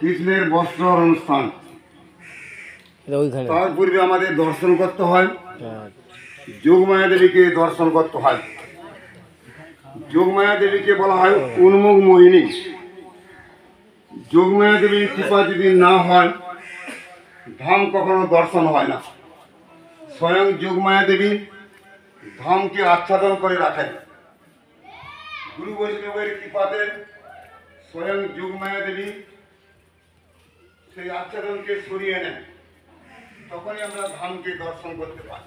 কৃষ্ণের বস্ত্র অনুষ্ঠান। তার পূর্বে আমাদের দর্শন করতে হয়, যোগমায়া দেবীকে দর্শন করতে হয়। যোগমায়া দেবীকে বলা হয় উন্মুখ মোহিনী। যোগমায়া দেবীর কৃপা যদি না হয়, ধাম কখনো দর্শন হয় না। স্বয়ং যোগমায়া দেবী ধামকে আচ্ছাদন করে রাখেন। গুরু বৈষ্ণবের কৃপাতে স্বয়ং যোগমায়া দেবী সেই আচ্ছাদনকে সরিয়ে নেন, তখনই আমরা ধামকে দর্শন করতে পারি।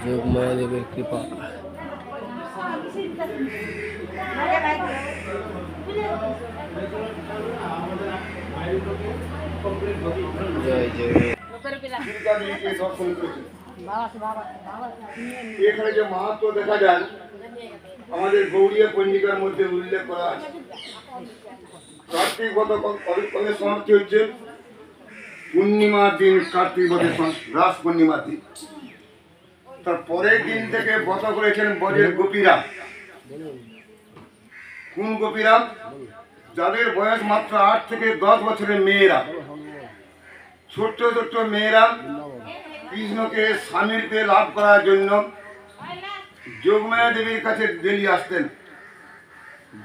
যোগমায়া দেবীর কৃপা। জয় জয়। এখানে যে মাহাত্ম দেখা যায় আমাদের গৌড়ীয় পঞ্জিকার মধ্যে উল্লেখ করা আছে। কার্তিক ব্রত কবে সমাপ্তি হচ্ছে? পূর্ণিমার দিন, কার্তিক ব্রতের রাস পূর্ণিমার দিন। তার পরের দিন থেকে ব্রত করেছেন ব্রজের গোপীরা। কোন গোপীরা? যাদের বয়স মাত্র 8 থেকে 10 বছরের মেয়েরা, ছোট্ট ছোট্ট মেয়েরা কৃষ্ণকে স্বামীর পেয়ে লাভ করার জন্য যোগমায়া দেবীর কাছে ডেলি আসতেন।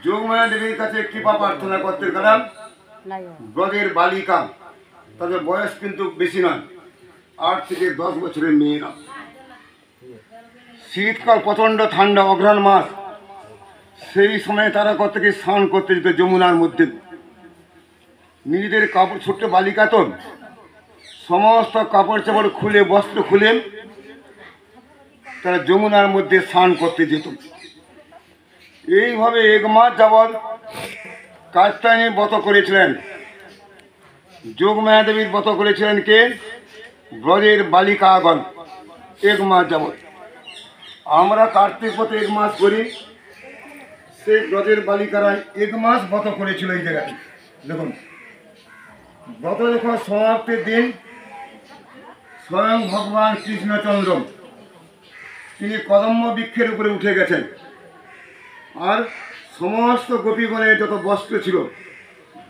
যোগমায়া দেবীর কাছে কৃপা প্রার্থনা করতেন। কারণ ব্রজের বালিকা, তাদের বয়স কিন্তু বেশি নয়, 8 থেকে 10 বছরের মেয়েরা। শীতকাল, প্রচণ্ড ঠান্ডা, অঘ্রাণ মাস, সেই সময় তারা থেকে স্নান করতে যেত যমুনার মধ্যে। নিজেদের কাপড়, ছোট্ট বালিকা তো, সমস্ত কাপড় চাপড় খুলে, বস্ত্র খুলে তারা যমুনার মধ্যে স্নান করতে যেত। এইভাবে 1 মাস যাবৎ কাত্যায়নী ব্রত করেছিলেন। যোগমায়া দেবীর ব্রত করেছিলেন কে? ব্রজের বালিকাগণ। 1 মাস যাবৎ। আমরা কার্তিক ব্রত 1 মাস করি, সেই ব্রজের বালিকারা 1 মাস ব্রত করেছিল এই জায়গায়। দেখুন, ব্রত যখন সমাপ্তির দিন, স্বয়ং ভগবান কৃষ্ণচন্দ্র তিনি কদম্ব বৃক্ষের উপরে উঠে গেছেন, আর সমস্ত গোপীগণের যত বস্ত্র ছিল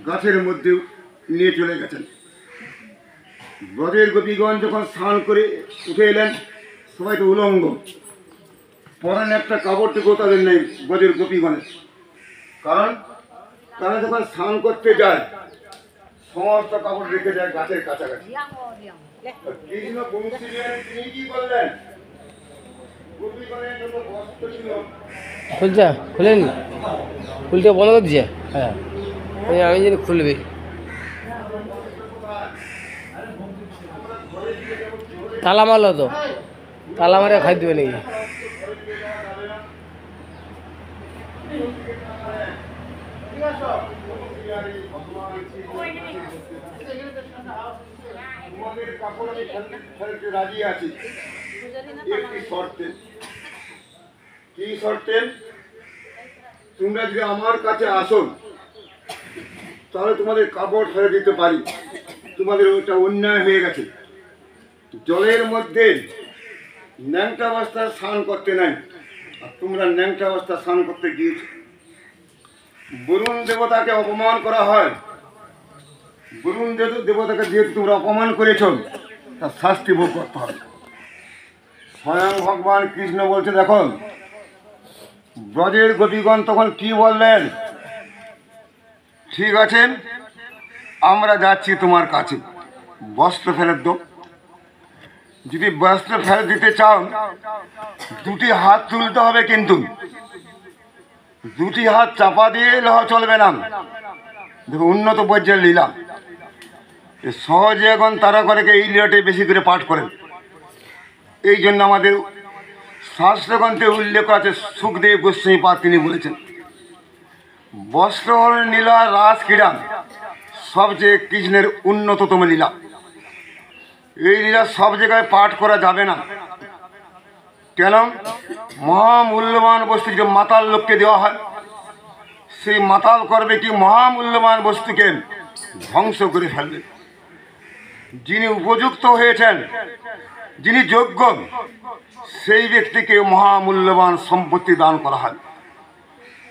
গাছের মধ্যে নিয়ে চলে গেছেন। ব্রজের গোপীগণ যখন স্নান করে উঠে এলেন, সবাই তো উলঙ্গ, পরনে একটা কাপড়টুকু তাদের নেই ব্রজের গোপীগণের। কারণ তারা যখন স্নান করতে যায় সমস্ত কাপড় রেখে যায় গাছের কাছাকাছি। কৃষ্ণ বংশীদেব তিনি কি করলেন? গোপীগণের যত বস্ত্র ছিল, খুলছে, খুলেনি, খুলতে বন্ধ করে দিছে। হ্যাঁ, আমি জানি খুলবে। তালা মারলো তো, তালা মারে খাই দেবে নাকি? তোমাদের কাপড় আমি ফেলতে রাজি আছি, একটি শর্তে। কি শর্তে? তোমরা যদি আমার কাছে আসো তাহলে তোমাদের কাপড় ফেলে দিতে পারি। তোমাদের ওইটা অন্যায় হয়ে গেছে। জলের মধ্যে ন্যাংটা অবস্থায় স্নান করতে নাই, আর তোমরা ন্যাংটা অবস্থায় স্নান করতে গিয়েছো। বরুণ দেবতাকে অপমান করা হয়। বরুণ দেবতাকে যেহেতু তোমরা অপমান করেছ, তার শাস্তি ভোগ করতে হবে। স্বয়ং ভগবান কৃষ্ণ বলছে, দেখো ব্রজের গোপীগণ তখন কি বললেন? ঠিক আছে, আমরা যাচ্ছি তোমার কাছে, বস্ত্র ফেরত দাও। যদি বস্ত্র ফেরত দিতে চাও, 2টি হাত তুলতে হবে, কিন্তু 2টি হাত চাপা দিয়ে চলবে না। দেখো, উন্নত পর্যায়ের লীলা সহজে এখন তারা করে এই লীলাটি বেশি করে পাঠ করেন। এই জন্য আমাদের শাস্ত্রগ্রন্থে উল্লেখ আছে, সুখদেব গোস্বামী পাদ তিনি বলেছেন, বস্ত্রহরণ লীলা রাস ক্রীড়া সবচেয়ে কৃষ্ণের উন্নততম লীলা। এই লীলা সব জায়গায় পাঠ করা যাবে না। কেন? মহামূল্যবান বস্তু যে মাতাল লোককে দেওয়া হয়, সেই মাতাল করবে কি? মহামূল্যবান বস্তুকে ধ্বংস করে ফেলবে। যিনি উপযুক্ত হয়েছেন, যিনি যোগ্য, সেই ব্যক্তিকে মহামূল্যবান সম্পত্তি দান করা হয়।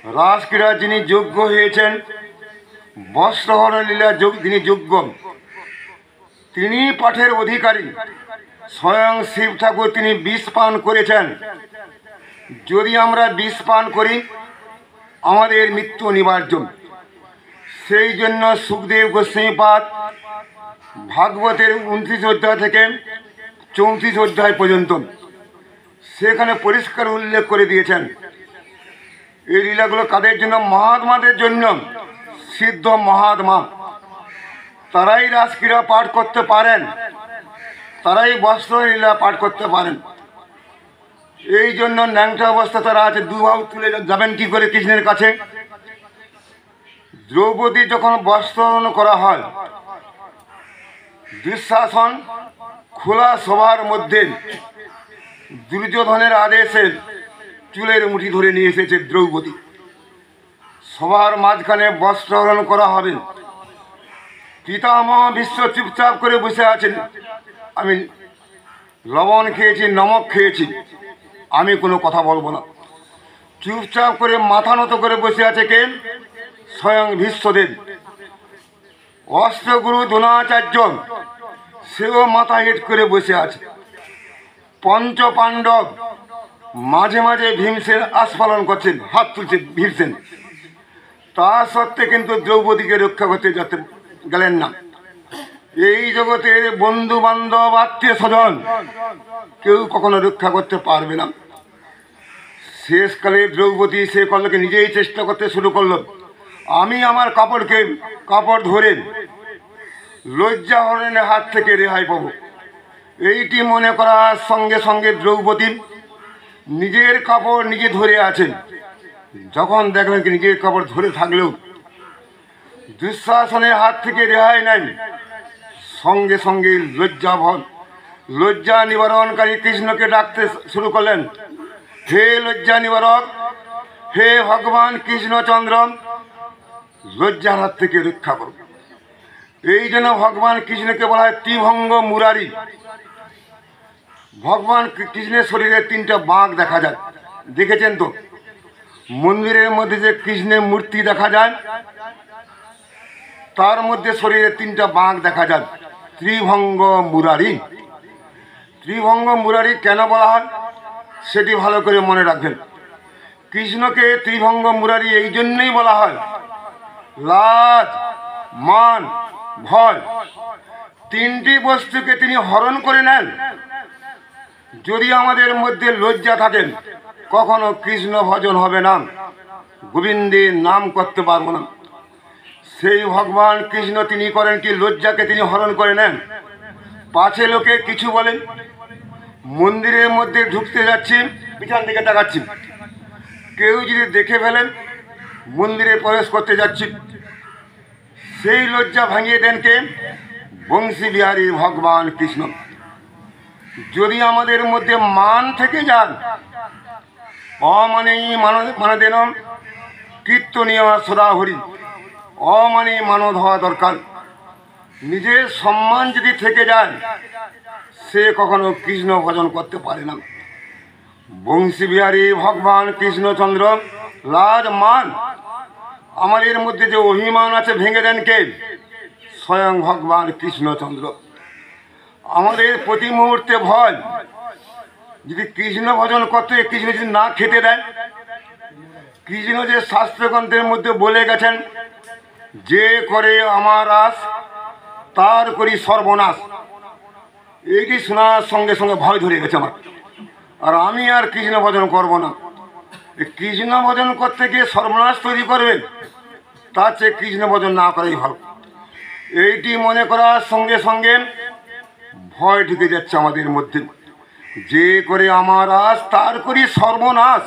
রাসক্রীড়া যিনি যোগ্য হয়েছেন, বস্ত্রহরণ লীলা যিনি যোগ্য, তিনি পাঠের অধিকারী। স্বয়ং শিব ঠাকুর তিনি বিষ পান করেছেন। যদি আমরা বিষ পান করি আমাদের মৃত্যু অনিবার্য। সেই জন্য সুখদেব গোস্বামীপাদ ভাগবতের 29 অধ্যায় থেকে 34 অধ্যায় পর্যন্ত সেখানে পরিষ্কার উল্লেখ করে দিয়েছেন। এই লীলাগুলো কাদের জন্য? মহাত্মাদের জন্য। সিদ্ধ মহাত্মা তারাই রাসক্রীড়া পাঠ করতে পারেন, তারাই বস্ত্র লীলা পাঠ করতে পারেন। এই জন্য ন্যাংটা অবস্থা তারা আছে। দুবাহু তুলে যাবেন কি করে কৃষ্ণের কাছে? দ্রৌপদী যখন বস্ত্রহরণ করা হয়, দুঃশাসন খোলা সভার মধ্যে দুর্যোধনের আদেশে চুলের মুঠি ধরে নিয়ে এসেছে দ্রৌপদী। সবার মাঝখানে বস্ত্রহরণ করা হবে। পিতামহ ভীষ্ম চুপচাপ করে বসে আছেন। আমি লবণ খেয়েছি, নমক খেয়েছি, আমি কোনো কথা বলবো না। চুপচাপ করে মাথা নত করে বসে আছে কে? স্বয়ং ভীষ্মদেব। অস্ত্রগুরু দ্রোণাচার্য সেও মাথা হেট করে বসে আছে। পঞ্চ পাণ্ডব মাঝে মাঝে ভীমসেন আস্ফালন করছেন, হাত তুলছে ভীমসেন। তা সত্ত্বে কিন্তু দ্রৌপদীকে রক্ষা করতে যেতে গেলেন না। এই জগতের বন্ধু বান্ধব আত্মীয় স্বজন কেউ কখনো রক্ষা করতে পারবে না। শেষকালে দ্রৌপদী সে কল্লকে নিজেই চেষ্টা করতে শুরু করলো। আমি আমার কাপড় ধরে লজ্জা হরণের হাত থেকে রেহাই পাবো, এইটি মনে করার সঙ্গে সঙ্গে দ্রৌপদী নিজের কাপড় নিজে ধরে আছেন। যখন দেখলেন কি নিজের কাপড় ধরে থাকলেও দুঃশাসনের হাত থেকে রেহাই নাই, সঙ্গে সঙ্গে লজ্জা নিবারণকারী কৃষ্ণকে ডাকতে শুরু করলেন। হে লজ্জা নিবারক, হে ভগবান কৃষ্ণচন্দ্র, লজ্জার হাত থেকে রক্ষা করো। এই জন্য ভগবান কৃষ্ণকে বলা হয় ত্রিভঙ্গ মুরারি। ভগবান কৃষ্ণের শরীরে 3টা বাঁক দেখা যায়, দেখেছেন তো? মন্দিরের মধ্যে যে কৃষ্ণের মূর্তি দেখা যায় তার মধ্যে শরীরে 3টা বাঁক দেখা যায়, ত্রিভঙ্গ মুরারি। ত্রিভঙ্গ মুরারি কেন বলা হয় সেটি ভালো করে মনে রাখবেন। কৃষ্ণকে ত্রিভঙ্গ মুরারি এই জন্যই বলা হয়, লাজ, মান, ভয় 3টি বস্তুকে তিনি হরণ করে নেন। যদি আমাদের মধ্যে লজ্জা থাকেন কখনো কৃষ্ণ ভজন হবে না, গোবিন্দের নাম করতে পারবো না। সেই ভগবান কৃষ্ণ তিনি করেন কি? লজ্জাকে তিনি হরণ করে নেন। পাছে লোকে কিছু বলেন, মন্দিরের মধ্যে ঢুকতে যাচ্ছি, পিছন দিকে তাকাচ্ছি, কেউ যদি দেখে ফেলেন মন্দিরে প্রবেশ করতে যাচ্ছি, সেই লজ্জা ভাঙিয়ে দেন কে? বংশী বিহারী ভগবান কৃষ্ণ। যদি আমাদের মধ্যে মান থেকে যান, অমানেই মানদেন কীর্তনীয় সদাহরি, অমানেই মানদ হওয়া দরকার। নিজের সম্মান যদি থেকে যায় সে কখনো কৃষ্ণ ভজন করতে পারে না। বংশী বিহারী ভগবান কৃষ্ণচন্দ্র লাজ মান আমাদের মধ্যে যে অভিমান আছে ভেঙে দেন কে? স্বয়ং ভগবান কৃষ্ণচন্দ্র। আমাদের প্রতি মুহূর্তে ভয়, যদি কৃষ্ণ ভজন করতে কৃষ্ণ যদি না খেতে দেয়, কৃষ্ণ যে শাস্ত্রগ্রন্থের মধ্যে বলে গেছেন যে করে আমার আস তার করি সর্বনাশ, এইটি শোনার সঙ্গে সঙ্গে ভয় ধরে গেছে আমার। আর আমি আর কৃষ্ণ ভজন করবো না। কৃষ্ণ ভজন করতে গিয়ে সর্বনাশ তৈরি করবেন, তার চেয়ে কৃষ্ণ ভজন না করাই ভালো। এইটি মনে করার সঙ্গে সঙ্গে ভয় ঢুকে যাচ্ছে আমাদের মধ্যে। যে করে আমার আস তার করি সর্বনাশ,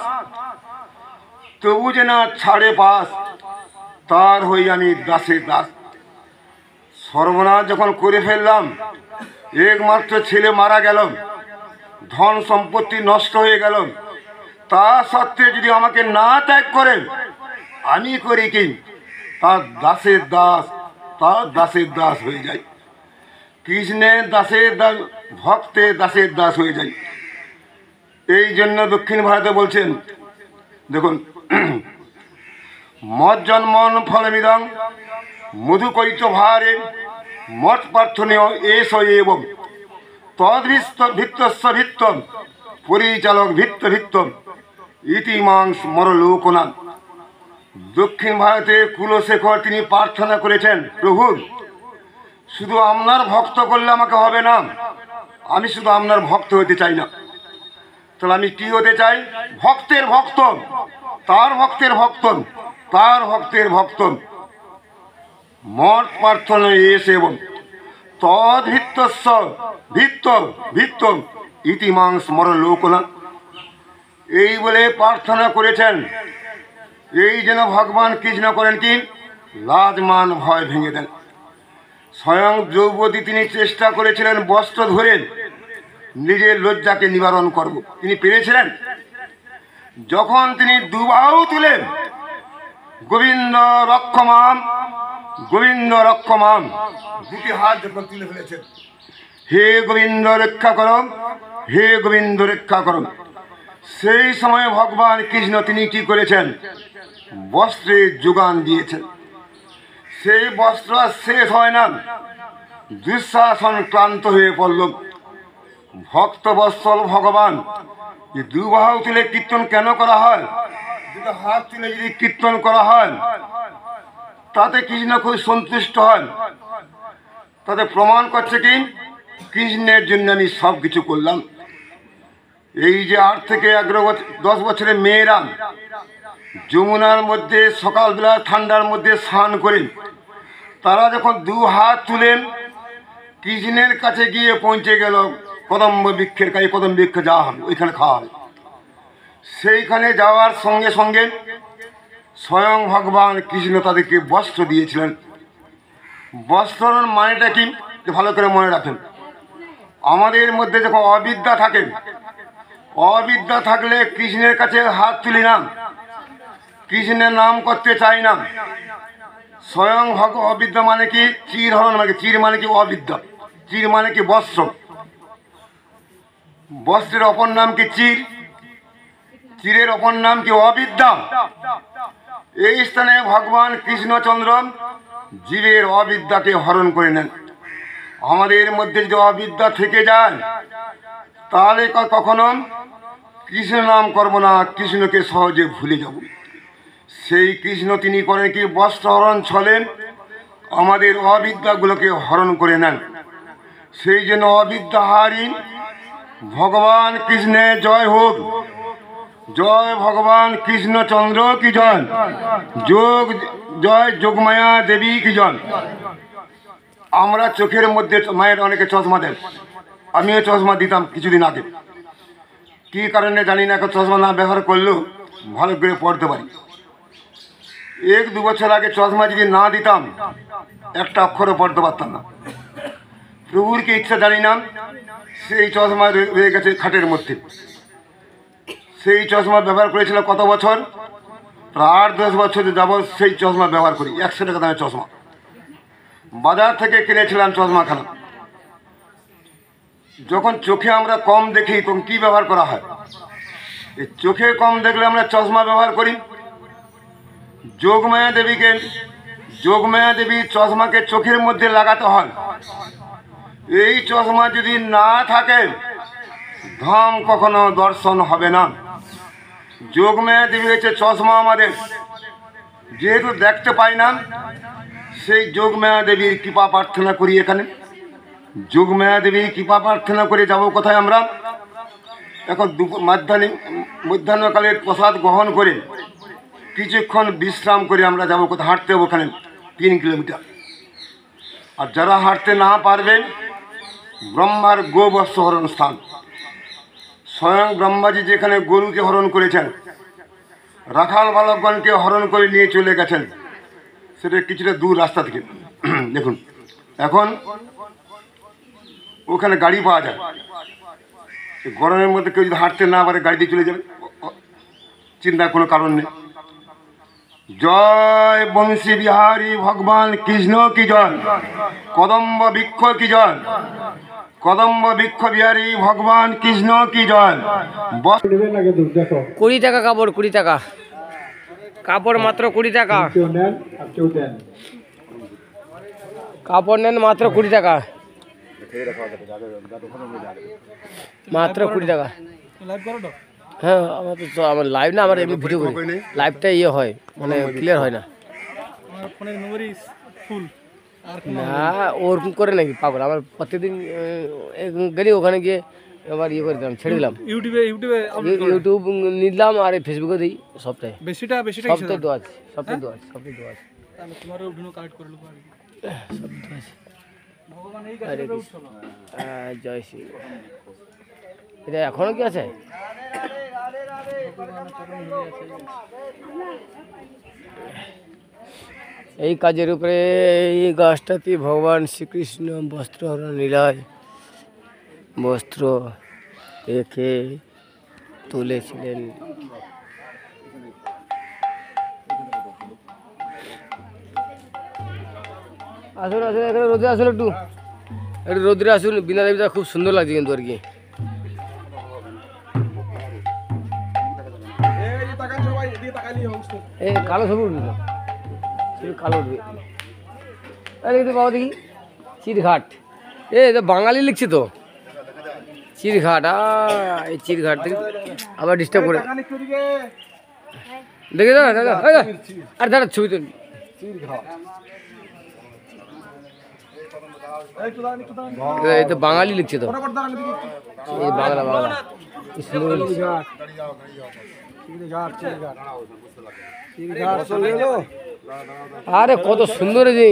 তবু যে না ছাড়ে পাস, তার হই আমি দাসের দাস। সর্বনাশ যখন করে ফেললাম, একমাত্র ছেলে মারা গেল, ধন সম্পত্তি নষ্ট হয়ে গেল, তা সত্ত্বে যদি আমাকে না ত্যাগ করেন আমি করি কি? তার দাসের দাস, তার দাসের দাস হয়ে যায়। কৃষ্ণের দাসের দাস, ভক্তের দাসের দাস হয়ে যায়। এই জন্য দক্ষিণ ভারতে বলছেন, দেখুন মজ্জন্মন ফলমিদং মধুকৈত ভারে মত প্রার্থনীয় এস এবং তদ্ভিস্ত ভিত্তস্য ভিত্তম পরিচালক ভিত্ত ভিত্তম ইতিমাংস মরলোকনাথ। দক্ষিণ ভারতে কুলশেখর তিনি প্রার্থনা করেছেন, প্রভু শুধু আপনার ভক্ত করলে আমাকে হবে না, আমি শুধু আপনার ভক্ত হতে চাই না, তাহলে আমি কি হতে চাই? ভক্তের ভক্ত, তার ভক্তের ভক্ত, তার ভক্তের ভক্ত। মঠ প্রার্থনা এসে এবং তদ্ভিত্তস্য ভিত্ত ভিত্ত ইতিমাংস মরলোকনাথ। এই বলে প্রার্থনা করেছেন। এই যেন ভগবান কৃষ্ণ করেন কি লাজ মান ভয় ভেঙে দেন। স্বয়ং দ্রৌপদী তিনি চেষ্টা করেছিলেন বস্ত্র ধরে নিজের লজ্জাকে নিবারণ করব, তিনি পেরেছিলেন। যখন তিনি দুবাহু তুলেন গোবিন্দ রক্ষমাম গোবিন্দ রক্ষমাম, দুটি হাত যখন তুলে ফেলেছেন, হে গোবিন্দ রক্ষা করম, হে গোবিন্দ রক্ষা করম, সেই সময় ভগবান কৃষ্ণ তিনি কি করেছেন? বস্ত্রের যোগান দিয়েছেন। সেই বস্ত্র শেষ হয় না, দুঃশাসন ক্লান্ত হয়ে পড়ল। ভক্ত বৎসল ভগবান দুবাহু তুলে কীর্তন কেন করা হয়? দুটো হাত তুলে যদি কীর্তন করা হয় তাতে কৃষ্ণ খুব সন্তুষ্ট হন। তাতে প্রমাণ করছে কি কৃষ্ণের জন্য আমি সব কিছু করলাম। এই যে 8 থেকে 10 বছরের মেয়েরা যমুনার মধ্যে সকালবেলা ঠান্ডার মধ্যে স্নান করেন, তারা যখন 2 হাত তুলেন কৃষ্ণের কাছে গিয়ে পৌঁছে গেল কদম্ব বৃক্ষের কাছে। কদম বৃক্ষ যাওয়া হবে, ওইখানে খাওয়া হবে। সেইখানে যাওয়ার সঙ্গে সঙ্গে স্বয়ং ভগবান কৃষ্ণ তাদেরকে বস্ত্র দিয়েছিলেন। বস্ত্রর মানেটা কি ভালো করে মনে রাখেন। আমাদের মধ্যে যখন অবিদ্যা থাকে, অবিদ্যা থাকলে কৃষ্ণের কাছে হাত তুলি না, কৃষ্ণের নাম করতে চাই না। স্বয়ং অবিদ্যা মানে কি চির হরণ, মানে চির মানে কি অবিদ্যা, চির মানে কি বস্ত্র, বস্ত্রের অপর নাম কি চির, চিরের অপর নাম কি অবিদ্যা। এই স্থানে ভগবান কৃষ্ণচন্দ্র জীবের অবিদ্যাকে হরণ করে নেন। আমাদের মধ্যে যদি অবিদ্যা থেকে যায় তাহলে কখনো কৃষ্ণ নাম করব না, কৃষ্ণকে সহজে ভুলে যাব। সেই কৃষ্ণ তিনি করেন কি বস্ত্র হরণ ছলেন, আমাদের অবিদ্যাগুলোকে হরণ করে নেন। সেই জন্য অবিদ্যাহারী ভগবান কৃষ্ণের জয় হোক, জয় ভগবান কৃষ্ণচন্দ্র কি জয়, যোগ জয় যোগমায়া দেবী কি জয়। আমরা চোখের মধ্যে মায়ের অনেকে চশমা দেন, আমিও চশমা দিতাম কিছুদিন আগে। কি কারণে জানি না, এখন চশমা না ব্যবহার করলেও ভালো করে পড়তে পারি। 1-2 বছর আগে চশমা যদি না দিতাম একটা অক্ষরও পড়তে পারতাম না। প্রভুর কি ইচ্ছা জানি না, সেই চশমা রয়ে গেছে খাটের মধ্যে। সেই চশমা ব্যবহার করেছিল কত বছর, প্রায় 8-10 বছর যাবৎ সেই চশমা ব্যবহার করি। 100 টাকা দামের চশমা বাজার থেকে কিনেছিলাম চশমাখানা। যখন চোখে আমরা কম দেখি তখন কি ব্যবহার করা হয়? এই চোখে কম দেখলে আমরা চশমা ব্যবহার করি। যোগমায়া দেবীকে, যোগমায়া দেবী চশমাকে চোখের মধ্যে লাগাতে হয়। এই চশমা যদি না থাকে ধাম কখনো দর্শন হবে না। যোগমায়া দেবী হচ্ছে চশমা আমাদের, যেহেতু দেখতে পাই না সেই যোগমায়া দেবীর কৃপা প্রার্থনা করি। এখানে যোগমায়া দেবীর কৃপা প্রার্থনা করে যাব কোথায় আমরা? এখন মধ্যাহ্নকালের প্রসাদ গ্রহণ করে কিছুক্ষণ বিশ্রাম করে আমরা যাবো কোথায়? হাঁটতে হবে, ওখানে 3 কিলোমিটার। আর যারা হাঁটতে না পারবেন, ব্রহ্মার গোবৎস হরণ স্থান, স্বয়ং ব্রহ্মাজি যেখানে গরুকে হরণ করেছেন, রাখাল বালকগণকে হরণ করে নিয়ে চলে গেছেন, সেটা কিছুটা দূর রাস্তা থেকে। দেখুন এখন ওখানে গাড়ি পাওয়া যায়। গরমের মধ্যে কেউ যদি হাঁটতে না পারে গাড়ি দিয়ে চলে যাবে, চিন্তার কোনো কারণ নেই। জয় বংশী বিহারী ভগবান কৃষ্ণ কি জয়, কদম্ব বৃক্ষ কি জয়, কদম্ব বৃক্ষ বিহারী ভগবান কৃষ্ণ কি জয়। 20 টাকা কাপড়, 20 টাকা কাপড় মাত্র 20 টাকা। কেউ নেন আর কেউ দেন। কাপড় নেন মাত্র 20 টাকা, মাত্র 20 টাকা। হ্যাঁ আমার তো আমার লাইভ না, আমার এমনি ভিডিও করি, লাইভটা ইয়ে হয় মানে ক্লিয়ার হয় না। না ওরকম করে নাকি পাগল, আমার প্রত্যেকদিন গেলি ওখানে গিয়ে আবার ইয়ে করে দিলাম, ছেড়ে দিলাম। ইউটিউব নিলাম আর ফেসবুকে দিই সপ্তাহে। সপ্তাহে দোয়া আছে, সপ্তাহে দোয়া আছে, সপ্তাহে দোয়া আছে। জয় শ্রী। এটা এখনো কি আছে? এই কাজের উপরে এই গাছটাতে ভগবান শ্রীকৃষ্ণ বস্ত্র হরণ লীলায় বস্ত্র রেখে তুলেছিলেন। আসুন আসুন, এখানে রোদে আসুন, একটু একটু রোদ্রে আসুন। বিনা দেবীটা খুব সুন্দর লাগছে কিন্তু আর কি। এই কালো ছবি উঠবে তো, শুধু কালো উঠবে। আরে কিন্তু বাবা দেখি চিরঘাট, তো বাঙালি লিখছে তো চিরঘাট। এই চিরঘাট দেখি আবার ডিস্টার্ব করে দেখে দাদা দাদা। আর দাদা ছবি তো এই তো বাঙালি লিখছে তো, এই বাংলা বাংলা আরে কত সুন্দর যে